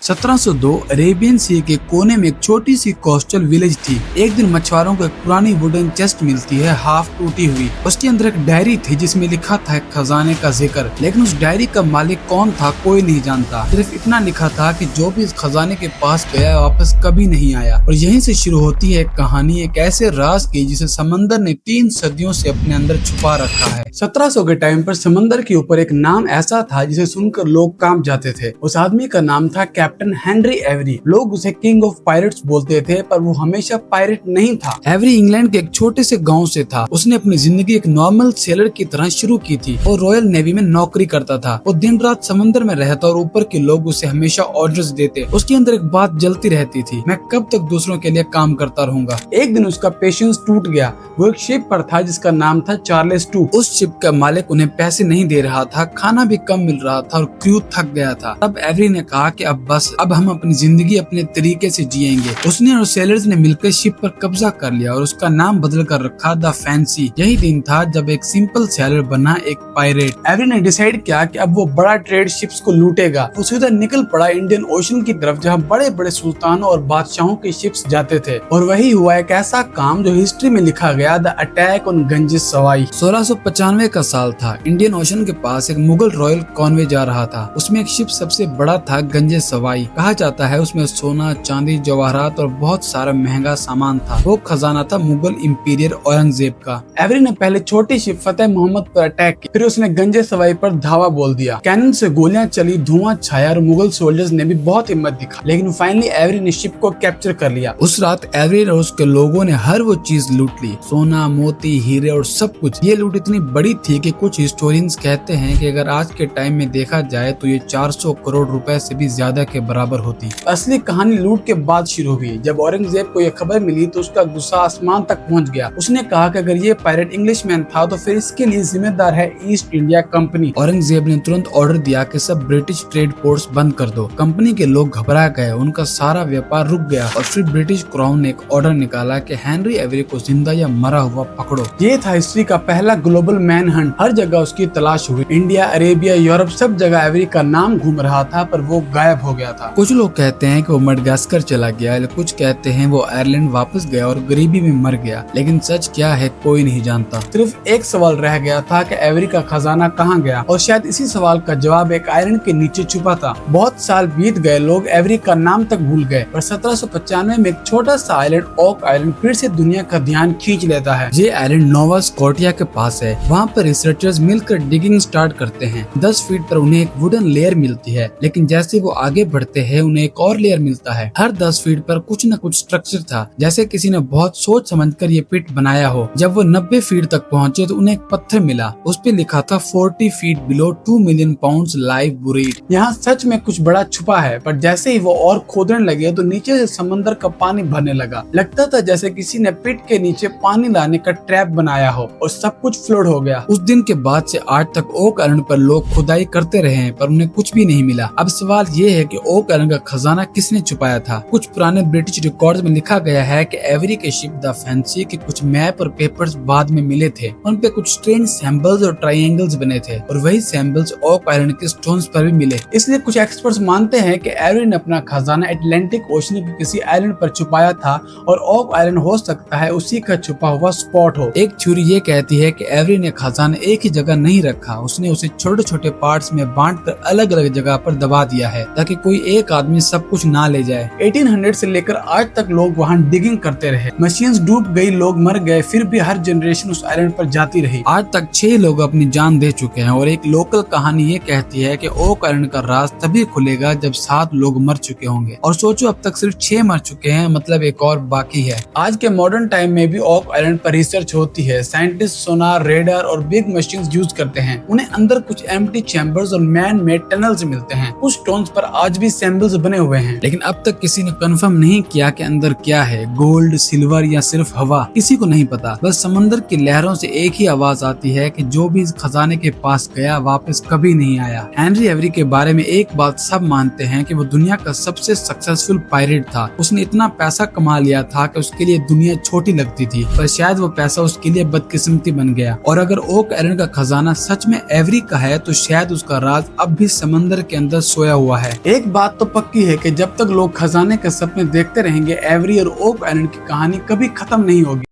1702 Arabian सी के कोने में एक छोटी सी कोस्टल विलेज थी। एक दिन मछुआरों को एक पुरानी वुडन चेस्ट मिलती है, हाफ टूटी हुई। उसके अंदर एक डायरी थी जिसमें लिखा था एक खजाने का जिक्र, लेकिन उस डायरी का मालिक कौन था कोई नहीं जानता। सिर्फ इतना लिखा था कि जो भी इस खजाने के पास गया वापस कभी नहीं आया। और यहीं से शुरू होती है एक कहानी, एक ऐसे राज की जिसे समंदर ने 3 सदियों से अपने अंदर छुपा रखा है। 1700 के टाइम पर समंदर के ऊपर एक नाम ऐसा था जिसे सुनकर लोग कांप जाते थे। उस आदमी का नाम था कैप्टन हेनरी एवरी। लोग उसे किंग ऑफ पायरेट्स बोलते थे, पर वो हमेशा पायरेट नहीं था। एवरी इंग्लैंड के एक छोटे से गांव से था। उसने अपनी जिंदगी एक नॉर्मल सेलर की तरह शुरू की थी और रॉयल नेवी में नौकरी करता था। वो दिन रात समंदर में रहता और ऊपर के लोग उसे हमेशा ऑर्डर्स देते। उसके अंदर एक बात जलती रहती थी, मैं कब तक दूसरों के लिए काम करता रहूंगा। एक दिन उसका पेशेंस टूट गया। वो एक शिप पर था जिसका नाम था चार्ल्स II। उस शिप का मालिक उन्हें पैसे नहीं दे रहा था, खाना भी कम मिल रहा था और क्रू थक गया था। तब एवरी ने कहा कि अब बस, अब हम अपनी जिंदगी अपने तरीके से जिएंगे। उसने और सेलर्स ने मिलकर शिप पर कब्जा कर लिया और उसका नाम बदल कर रखा द फैंसी। यही दिन था जब एक सिंपल सेलर बना एक पायरेट। एवरी ने डिसाइड किया कि अब वो बड़ा ट्रेड शिप्स को लूटेगा। वो सीधा निकल पड़ा इंडियन ओशन की तरफ, जहाँ बड़े बड़े सुल्तानों और बादशाहों के शिप्स जाते थे। और वही हुआ एक ऐसा काम जो हिस्ट्री में लिखा गया, द अटैक ऑन गंजिस सवाई। 1695 का साल था। इंडियन ओशन के पास एक मुगल रॉयल कॉन्वे जा रहा था। उसमें एक शिप सबसे बड़ा था, गंजे सवाई। कहा जाता है उसमें सोना, चांदी, जवाहरात और बहुत सारा महंगा सामान था। वो खजाना था मुगल इंपीरियर औरंगजेब का। एवरी ने पहले छोटी शिप फतेह मोहम्मद पर अटैक किया, फिर उसने गंजे सवाई पर धावा बोल दिया। कैनन से गोलियां चली, धुआं छाया और मुगल सोल्जर्स ने भी बहुत हिम्मत दिखा, लेकिन फाइनली एवरी ने शिप को कैप्चर कर लिया। उस रात एवरी और उसके लोगों ने हर वो चीज लूट ली, सोना, मोती, हीरे और सब कुछ। ये लूट इतनी बड़ी थी कि कुछ हिस्टोरियंस कहते हैं कि अगर आज के टाइम में देखा जाए तो ये 400 करोड़ रुपए से भी ज्यादा के बराबर होती। असली कहानी लूट के बाद शुरू हुई। जब औरंगजेब को यह खबर मिली तो उसका गुस्सा आसमान तक पहुंच गया। उसने कहा कि अगर ये पायरेट इंग्लिशमैन था तो फिर इसके लिए जिम्मेदार है ईस्ट इंडिया कंपनी। औरंगजेब ने तुरंत ऑर्डर दिया कि सब ब्रिटिश ट्रेड पोर्ट्स बंद कर दो। कंपनी के लोग घबरा गए, उनका सारा व्यापार रुक गया और फिर ब्रिटिश क्राउन ने एक ऑर्डर निकाला कि हेनरी एवरी को जिंदा या मरा हुआ पकड़ो। ये था हिस्ट्री का पहला ग्लोबल मैन हंट। हर जगह उसकी तलाश हुई। इंडिया, अरेबिया, यूरोप, सब जगह एवरी का नाम घूम रहा था, पर वो गायब हो गया था। कुछ लोग कहते हैं कि वो मडगास्कर चला गया, कुछ कहते हैं वो आयरलैंड वापस गया और गरीबी में मर गया, लेकिन सच क्या है कोई नहीं जानता। सिर्फ एक सवाल रह गया था कि एवरी का खजाना कहाँ गया, और शायद इसी सवाल का जवाब एक आयरन के नीचे छुपा था। बहुत साल बीत गए, लोग एवरी का नाम तक भूल गए, पर 1795 में एक छोटा सा आइलैंड, ओक आइलैंड, फिर से दुनिया का ध्यान खींच लेता है। ये आइलैंड नोवा स्कॉटिया के पास है। वहाँ पर रिसर्चर्स मिलकर डिगिंग स्टार्ट करते हैं। 10 फीट पर उन्हें एक वुडन लेयर मिलती है, लेकिन जैसे वो आगे बढ़ते हैं उन्हें एक और लेयर मिलता है। हर 10 फीट पर कुछ न कुछ स्ट्रक्चर था, जैसे किसी ने बहुत सोच समझकर ये पिट बनाया हो। जब वो 90 फीट तक पहुँचे तो उन्हें एक पत्थर मिला। उस पे लिखा था 40 feet below 2 million pounds live buried. यहाँ सच में कुछ बड़ा छुपा है। पर जैसे ही वो और खोदने लगे तो नीचे से समंदर का पानी भरने लगा। लगता था जैसे किसी ने पिट के नीचे पानी लाने का ट्रैप बनाया हो और सब कुछ फ्लोट हो गया। उस दिन के बाद से आज तक ओक आइलैंड पर लोग खुदाई करते रहे हैं, पर उन्हें कुछ भी नहीं मिला। अब सवाल ये है कि ओक आइलैंड का खजाना किसने छुपाया था। कुछ पुराने ब्रिटिश रिकॉर्ड्स में लिखा गया है कि एवरी के शिप द फैंसी के कुछ मैप और पेपर्स बाद में मिले थे। उन पे कुछ स्ट्रेंज सिंबल्स और ट्रायंगल्स बने थे, और वही सिंबल्स ओक आइलैंड के स्टोन्स पर भी मिले। इसलिए कुछ एक्सपर्ट्स मानते हैं कि एवरी ने अपना खजाना अटलांटिक ओशन के किसी आइलैंड पर छुपाया था, और ओक आइलैंड हो सकता है उसी का छुपा हुआ स्पॉट हो। एक थ्योरी ये कहती है कि एवरी ने खजाना एक ही जगह नहीं रखा, उसने उसे छोटे छोटे पार्ट्स में बांटकर अलग अलग जगह पर दबा दिया है, ताकि कोई एक आदमी सब कुछ ना ले जाए। 1800 से लेकर आज तक लोग वहाँ डिगिंग करते रहे। मशीन्स डूब गई, लोग मर गए, फिर भी हर जनरेशन उस आइलैंड पर जाती रही। आज तक 6 लोग अपनी जान दे चुके हैं, और एक लोकल कहानी ये कहती है कि ओक आइलैंड का राज तभी खुलेगा जब 7 लोग मर चुके होंगे। और सोचो अब तक सिर्फ 6 मर चुके हैं, मतलब एक और बाकी है। आज के मॉडर्न टाइम में भी ओक आइलैंड पर रिसर्च होती है। साइंटिस्ट सोनार, रेडार और बिग मशीन्स यूज करते हैं। उन्हें अंदर कुछ एम्प्टी चैम्बर्स और मैन मेड टनल्स मिलते हैं। कुछ स्टोन्स पर आज भी सिंबल्स बने हुए हैं, लेकिन अब तक किसी ने कंफर्म नहीं किया कि अंदर क्या है, गोल्ड, सिल्वर या सिर्फ हवा। किसी को नहीं पता। बस समंदर की लहरों से एक ही आवाज आती है कि जो भी इस खजाने के पास गया वापस कभी नहीं आया। हेनरी एवरी के बारे में एक बात सब मानते हैं कि वो दुनिया का सबसे सक्सेसफुल पायरेट था। उसने इतना पैसा कमा लिया था कि उसके लिए दुनिया छोटी लगती थी, पर शायद वो पैसा उसके लिए बदकिस्मती बन गया। और अगर ओक आइलैंड का खजाना सच में एवरी का है तो शायद उसका राज अब भी समंदर के अंदर सोया हुआ है। एक बात तो पक्की है कि जब तक लोग खजाने के सपने देखते रहेंगे, एवरी और ओक आइलैंड की कहानी कभी खत्म नहीं होगी।